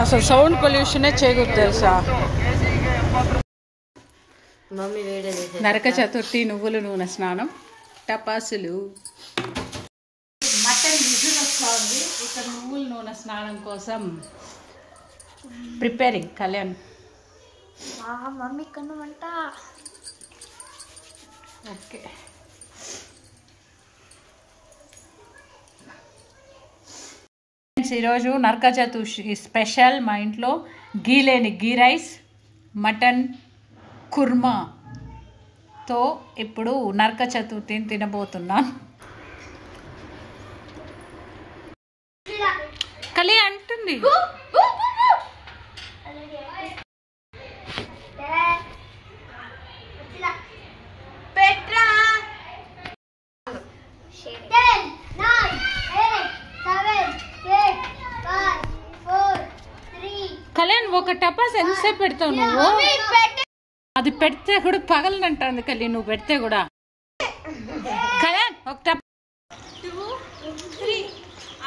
అసలు సౌండ్ పొల్యూషనే చేయకూడదు తెలుసా. నరక చతుర్థి నువ్వుల నూనె స్నానం, టపాసులు, మటన్ విజిల్ వస్తుంది. ఇక్కడ నువ్వుల నూనె స్నానం కోసం ప్రిపేరింగ్. కళ్యాణ్ మమ్మీ కన్నమంట. ఓకే, ఈరోజు నరక చతుర్థి స్పెషల్. మా ఇంట్లో గీ లేని గీ రైస్, మటన్ కుర్మాతో ఇప్పుడు నరక చతుర్థిని తినబోతున్నాను. కలి అంటుంది కళ్యాణ్. ఒక టపాస్ ఎంతసేపు పెడతావు నువ్వు? అది పెడితే కూడా పగలనంటుంది కళ్యాణ్. నువ్వు పెడితే కూడా కళ్యాణ్ ఒక టప్. 2, 3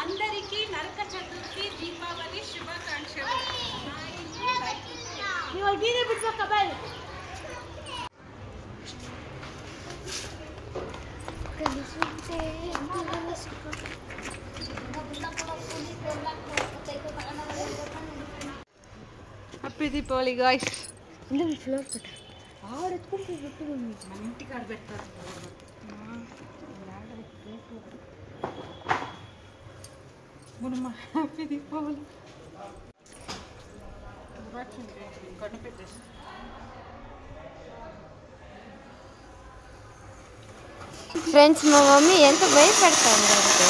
అందరికీ నరక చతుర్థి దీపావళి శుభాకాంక్షలు. Happy Deepavali guys. ఇంటికి ఆడ పెడతారు. హ్యాపీ దీపావళి. ఫ్రెండ్స్, మా మమ్మీ ఎంత భయపడతాను అంటే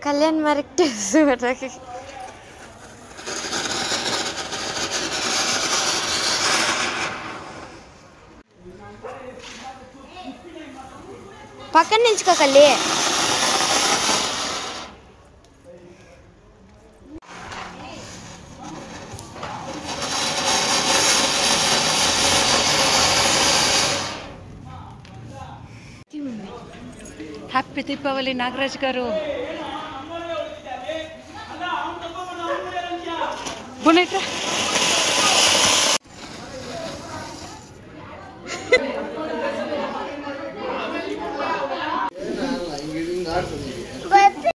కళ్యాణ్ మరొకటి పక్కన నిల్చుకోకల్లి. హ్యాపీ దీపావళి నాగరాజ్ గారు. బునైట్రా